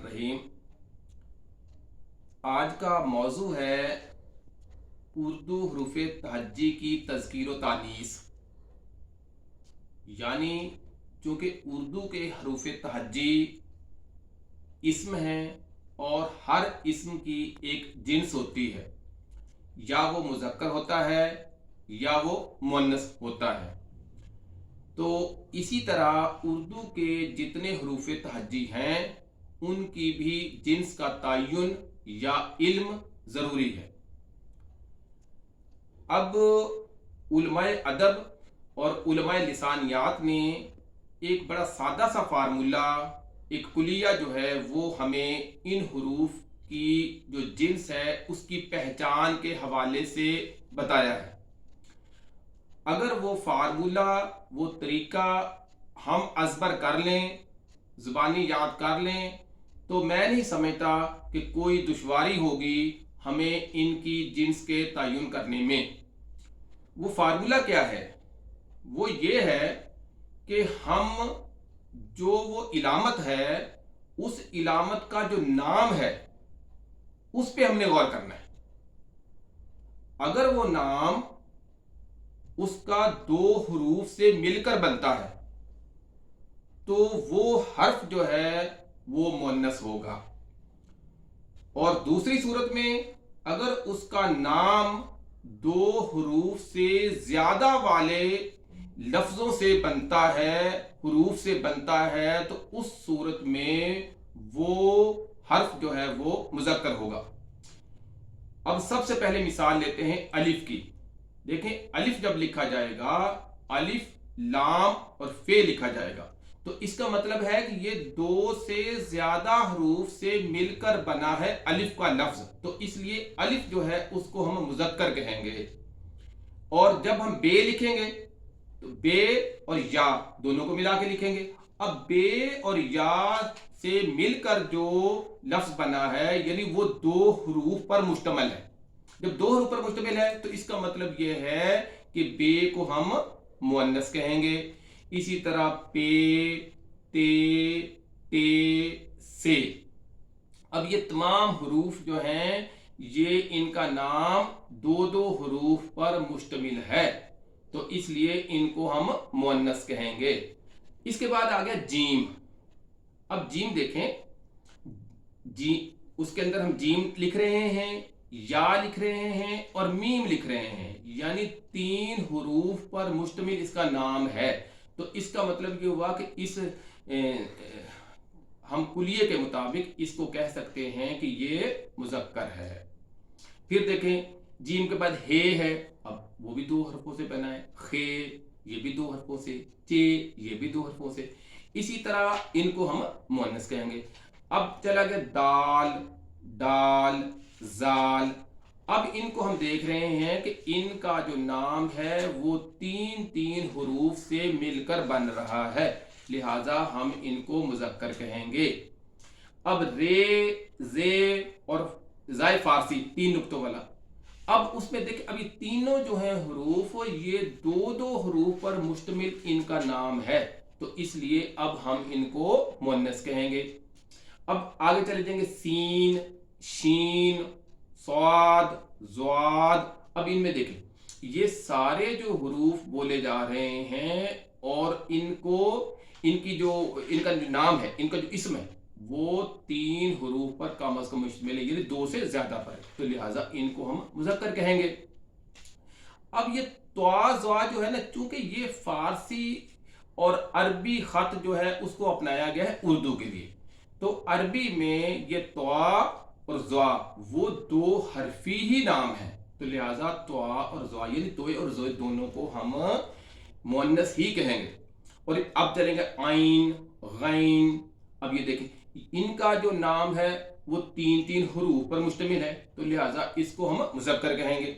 रहीम। आज का मौजू है उर्दू हरूफ तहज्जी की तज़कीर व तानीस। यानी चूँकि उर्दू के हरूफ तहज्जी इस्म हैं और हर इस्म की एक जिन्स होती है, या वो मुज़क्कर होता है या वो मुअन्नस होता है। तो इसी तरह उर्दू के जितने हरूफ तहज्जी हैं उनकी भी जिन्स का तयन या इल्म ज़रूरी है। अब उलमाए अदब और उलमाए लिसानियात ने एक बड़ा सादा सा फार्मूला, एक कुलिया जो है वो हमें इन हरूफ की जो जिन्स है उसकी पहचान के हवाले से बताया है। अगर वो फार्मूला, वो तरीका हम अज़बर कर लें, ज़ुबानी याद कर लें, तो मैं नहीं समझता कि कोई दुश्वारी होगी हमें इनकी जिन्स के तयन करने में। वो फार्मूला क्या है? वो ये है कि हम जो वो इलामत है उस इलामत का जो नाम है उस पे हमने गौर करना है। अगर वो नाम उसका दो हरूफ से मिलकर बनता है तो वो हर्फ जो है वो मुअन्नस होगा, और दूसरी सूरत में अगर उसका नाम दो हरूफ से ज्यादा वाले लफ्जों से बनता है, हरूफ से बनता है, तो उस सूरत में वो हर्फ जो है वो मुज़क्कर होगा। अब सबसे पहले मिसाल लेते हैं अलिफ की। देखें, अलिफ जब लिखा जाएगा, अलिफ लाम और फे लिखा जाएगा, तो इसका मतलब है कि ये दो से ज्यादा हरूफ से मिलकर बना है अलिफ का लफ्ज। तो इसलिए अलिफ जो है उसको हम मुज़क्कर कहेंगे। और जब हम बे लिखेंगे तो बे और या दोनों को मिला के लिखेंगे। अब बे और या से मिलकर जो लफ्ज बना है यानी वो दो हरूफ पर मुश्तमिल है। जब दो हरूफ पर मुश्तमिल है तो इसका मतलब ये है कि बे को हम मुअन्नस कहेंगे। इसी तरह पे, ते, ते, से। अब ये तमाम हरूफ जो हैं ये इनका नाम दो दो हरूफ पर मुश्तमिल है, तो इसलिए इनको हम मुअन्नस कहेंगे। इसके बाद आ गया जीम। अब जीम देखें, जी उसके अंदर हम जीम लिख रहे हैं, या लिख रहे हैं और मीम लिख रहे हैं, यानी तीन हुरूफ पर मुश्तमिल इसका नाम है। तो इसका मतलब ये हुआ कि इस हम कुलिये के मुताबिक इसको कह सकते हैं कि ये मुज़क्कर है। फिर देखें, जीम के बाद हे है, अब वो भी दो हरफों से बना है। खे ये भी दो हरफों से, चे ये भी दो हरफों से। इसी तरह इनको हम मुअन्नस कहेंगे। अब चला गया दाल, दाल, जाल। अब इनको हम देख रहे हैं कि इनका जो नाम है वो तीन तीन हुरूफ से मिलकर बन रहा है, लिहाजा हम इनको मुज़क्कर कहेंगे। अब रे, जे और जाय फारसी तीन नुक्तों वाला। अब उसमें देखिए, अभी तीनों जो है हुरूफ ये दो दो हुरूफ पर मुश्तमिल इनका नाम है, तो इसलिए अब हम इनको मुअन्नस कहेंगे। अब आगे चले जाएंगे, सीन, शीन, स्वाद, ज़्वाद। अब इनमें देखें, ये सारे जो हुरूफ बोले जा रहे हैं और इनको इनका जो नाम है, इनका जो इस्म है वो तीन हुरूफ पर कम अज कम मुश्तमिल है, यानी दो से ज्यादा पर है, तो लिहाजा इनको हम मुज़क्कर कहेंगे। अब ये त्वा ज़्वा जो है ना, चूंकि ये फारसी और अरबी खत जो है उसको अपनाया गया है उर्दू के लिए, तो अरबी में ये त्वा और ज़्वा वो दो हरफी ही नाम है, तो लिहाजा त्वा और ज़्वा यानी तोय और ज़ोय दोनों को हम मुअन्नस ही कहेंगे। और अब चलेंगे आइन, गैन। अब ये देखें, इनका जो नाम है वो तीन तीन हुरूफ पर मुश्तमिल है, तो लिहाजा इसको हम मुज़क्कर कहेंगे।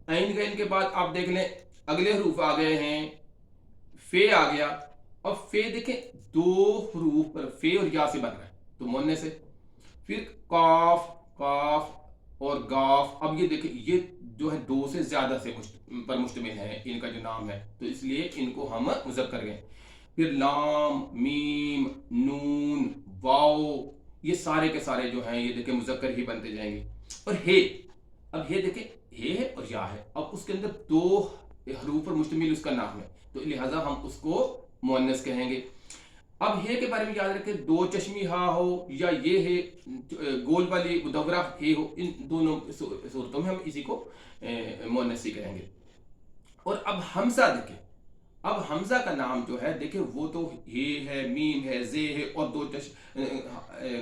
आइन गैन के बाद आप देख लें अगले हुरूफ आ गए हैं, फे आ गया। अब फे देखें दो हुरूफ पर, फे और या से बन रहा है तो मुअन्नस है। फिर काफ, काफ और गाफ। अब ये देखें, ये जो है दो से ज्यादा से पर मुश्तमिल है इनका जो नाम है, तो इसलिए इनको हम मुज़क्कर कहें। फिर लाम, मीम, नून, वाओ, یہ سارے کے سارے جو ہیں یہ دیکھیں مذکر ہی بنتے جائیں گے. اور ہے، اب ہے دیکھیں ہے اور یا ہے، اب اس کے اندر دو حروف پر مشتمل اس کا نام ہے، تو لہٰذا ہم اس کو مؤنث کہیں گے. اب ہے کے بارے میں یاد رکھیں، دو چشمی ہا ہو یا یہ ہے گول والی مدورہ ہے ہو، ان دونوں صورتوں میں ہم اسی کو مؤنث ہی کہیں گے. اور اب حمزہ دیکھیں، اب حمزہ کا نام جو ہے دیکھیں وہ تو یہ ہے، میم ہے، زے ہے اور دو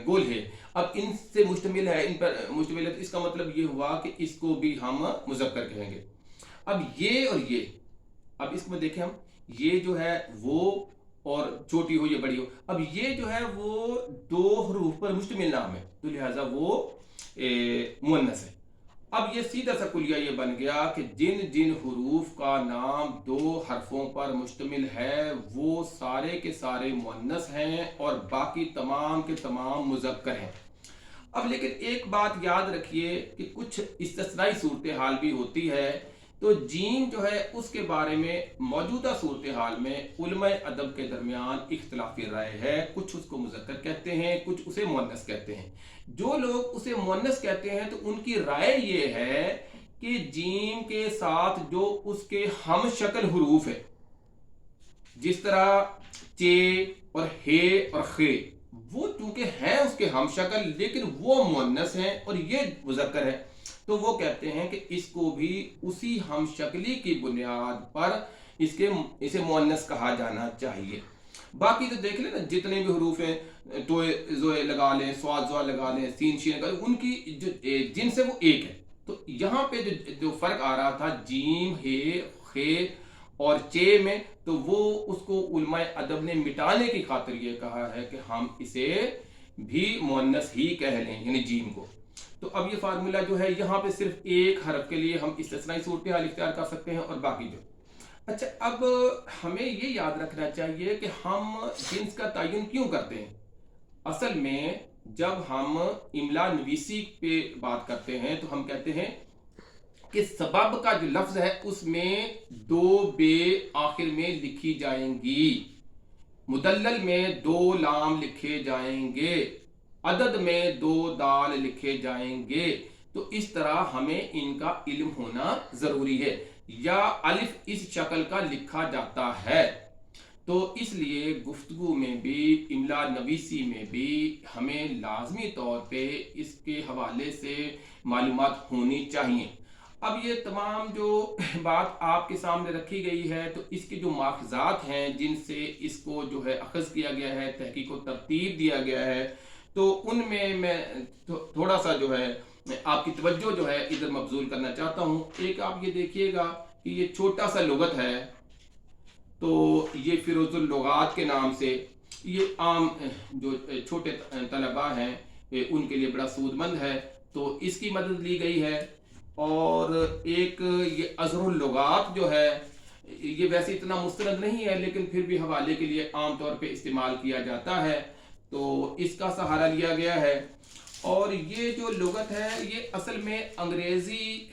گول ہے. اب ان سے مشتمل ہے، ان پر مشتمل ہے، تو اس کا مطلب یہ ہوا کہ اس کو بھی ہم مذکر کہیں گے. اب یہ اور یہ، اب اس میں دیکھیں ہم، یہ جو ہے وہ اور چھوٹی ہو یا بڑی ہو، اب یہ جو ہے وہ دو حروف پر مشتمل نام ہے، تو لہٰذا وہ مؤنث ہے. اب یہ سیدھا سا کلیہ یہ بن گیا کہ جن جن حروف کا نام دو حرفوں پر مشتمل ہے وہ سارے کے سارے مؤنث ہیں اور باقی تمام کے تمام مذکر ہیں. اب لیکن ایک بات یاد رکھیے کہ کچھ استثنائی صورتحال بھی ہوتی ہے، تو جیم جو ہے اس کے بارے میں موجودہ صورتحال میں علماء ادب کے درمیان اختلافی رائے ہے. کچھ اس کو مذکر کہتے ہیں، کچھ اسے مؤنث کہتے ہیں. جو لوگ اسے مؤنث کہتے ہیں تو ان کی رائے یہ ہے کہ جیم کے ساتھ جو اس کے ہم شکل حروف ہے، جس طرح چے اور ہے اور خے، وہ چونکہ ہیں اس کے ہم شکل لیکن وہ مؤنث ہیں اور یہ مذکر ہے، تو وہ کہتے ہیں کہ اس کو بھی اسی ہم شکلی کی بنیاد پر اسے مؤنث کہا جانا چاہیے. باقی تو دیکھ لیں نا، جتنے بھی حروف ہیں، ٹوئے زوئے لگا لیں، سواد زوا لگا لیں، سین شین لگا لیں، ان کی جو جن سے وہ ایک ہے. تو یہاں پہ جو فرق آ رہا تھا جیم، ہے، خے اور چے میں، تو وہ اس کو علماء ادب نے مٹانے کی خاطر یہ کہا ہے کہ ہم اسے بھی مؤنث ہی کہہ لیں، یعنی جیم کو. تو اب یہ فارمولہ جو ہے یہاں پہ صرف ایک حرف کے لیے ہم استثنائی صورتحال اختیار کر سکتے ہیں اور باقی جو. اچھا، اب ہمیں یہ یاد رکھنا چاہیے کہ ہم جنس کا تعین کیوں کرتے ہیں. اصل میں جب ہم املا نویسی پہ بات کرتے ہیں تو ہم کہتے ہیں کہ سبب کا جو لفظ ہے اس میں دو بے آخر میں لکھی جائیں گی، مدلل میں دو لام لکھے جائیں گے، عدد میں دو دال لکھے جائیں گے. تو اس طرح ہمیں ان کا علم ہونا ضروری ہے. یا الف اس شکل کا لکھا جاتا ہے، تو اس لیے گفتگو میں بھی، املا نویسی میں بھی ہمیں لازمی طور پہ اس کے حوالے سے معلومات ہونی چاہیے. اب یہ تمام جو بات آپ کے سامنے رکھی گئی ہے، تو اس کے جو ماخذات ہیں جن سے اس کو جو ہے اخذ کیا گیا ہے، تحقیق و ترتیب دیا گیا ہے، تو ان میں تھوڑا سا جو ہے آپ کی توجہ جو ہے ادھر مبذول کرنا چاہتا ہوں. ایک آپ یہ دیکھیے گا کہ یہ چھوٹا سا لغت ہے، تو یہ فیروز اللغات کے نام سے، یہ عام جو چھوٹے طلباء ہیں ان کے لیے بڑا سود مند ہے، تو اس کی مدد لی گئی ہے. اور ایک یہ اظہر اللغات جو ہے، یہ ویسے اتنا مستند نہیں ہے لیکن پھر بھی حوالے کے لیے عام طور پہ استعمال کیا جاتا ہے، تو اس کا سہارا لیا گیا ہے. اور یہ جو لغت ہے یہ اصل میں انگریزی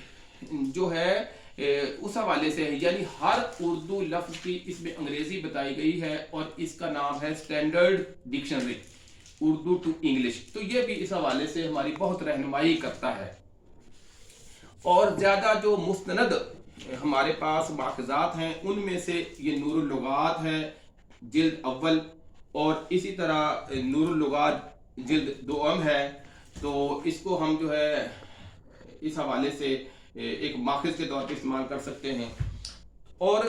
جو ہے اس حوالے سے ہے، یعنی ہر اردو لفظ کی اس میں انگریزی بتائی گئی ہے اور اس کا نام ہے standard dictionary Urdu to English. تو یہ بھی اس حوالے سے ہماری بہت رہنمائی کرتا ہے. اور زیادہ جو مستند ہمارے پاس ماخذات ہیں ان میں سے یہ نور اللغات ہے جلد اول، اور اسی طرح نور اللغات جلد دوم ہے. تو اس کو ہم جو ہے اس حوالے سے ایک ماخذ کے طور پہ استعمال کر سکتے ہیں. اور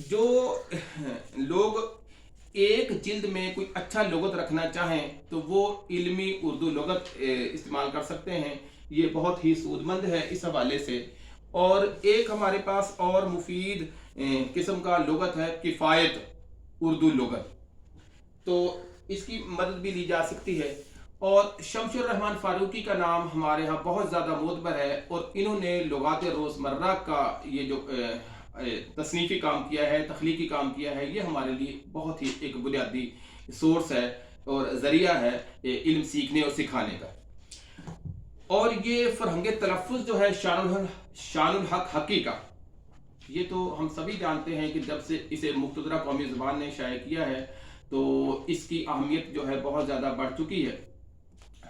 جو لوگ ایک جلد میں کوئی اچھا لغت رکھنا چاہیں تو وہ علمی اردو لغت استعمال کر سکتے ہیں، یہ بہت ہی سود مند ہے اس حوالے سے. اور ایک ہمارے پاس اور مفید قسم کا لغت ہے کفایت اردو لغت، تو اس کی مدد بھی لی جا سکتی ہے. اور شمس الرحمن فاروقی کا نام ہمارے ہاں بہت زیادہ معتبر ہے، اور انہوں نے لغات روزمرہ کا یہ جو تصنیفی کام کیا ہے، تخلیقی کام کیا ہے، یہ ہمارے لیے بہت ہی ایک بنیادی سورس ہے اور ذریعہ ہے علم سیکھنے اور سکھانے کا. اور یہ فرہنگ تلفظ جو ہے شان الحق حقی کا، یہ تو ہم سبھی جانتے ہیں کہ جب سے اسے مقتدرہ قومی زبان نے شائع کیا ہے تو اس کی اہمیت جو ہے بہت زیادہ بڑھ چکی ہے.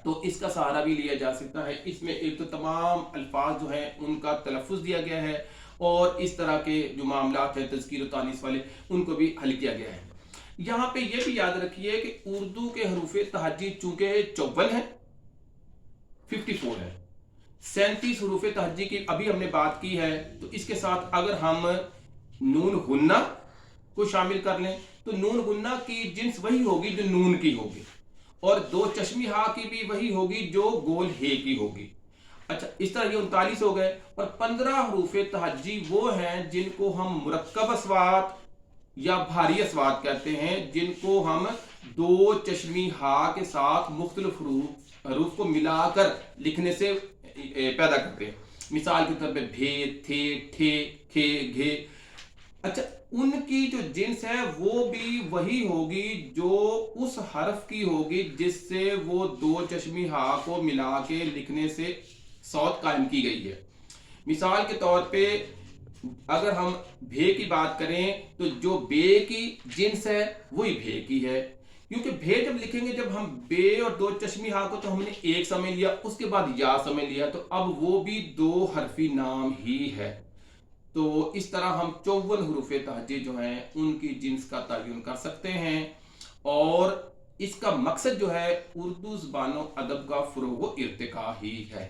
तो इसका सहारा भी लिया जा सकता है। इसमें एक तो तमाम अल्फाज जो हैं उनका तलफ़ुज़ दिया गया है, और इस तरह के जो मामलात हैं तज़कीर व तानीस वाले, उनको भी हल किया गया है। यहाँ पे ये भी याद रखिए कि उर्दू के हरूफ तहज्जी चूँकि 54 है, 54 है, 37 हरूफ तहज्जी की अभी हमने बात की है, तो इसके साथ अगर हम नून गुन्ना को शामिल कर लें तो नून गुन्ना की जिन्स वही होगी जो नून की होगी, और दो चश्मी हा की भी वही होगी जो गोल हे की होगी। अच्छा, इस तरह ये 39 हो गए, और 15 हरूफ तहज्जी वो हैं जिनको हम मुरक्कब अस्वात या भारी अस्वात कहते हैं, जिनको हम दो चश्मी हा के साथ मुख्तलिफ हरूफ को मिलाकर लिखने से पैदा करते हैं। मिसाल के तौर पे भे, थे, ठे, खे, घे। अच्छा, उनकी जो जिन्स है वो भी वही होगी जो उस हर्फ की होगी जिससे वो दो चश्मी हा को मिला के लिखने से सौत कायम की गई है। मिसाल के तौर पे अगर हम भे की बात करें तो जो बे की जिन्स है वही भे की है, क्योंकि भे जब लिखेंगे, जब हम बे और दो चश्मी हा को तो हमने एक समय लिया, उसके बाद या समय लिया, तो अब वो भी दो हरफी नाम ही है। तो इस तरह हम 54 हरूफ तहज्जी जो हैं उनकी जिन्स का तयन कर सकते हैं, और इसका मकसद जो है उर्दू ज़बान व अदब का फ़रोग़ व इर्तिक़ा ही है।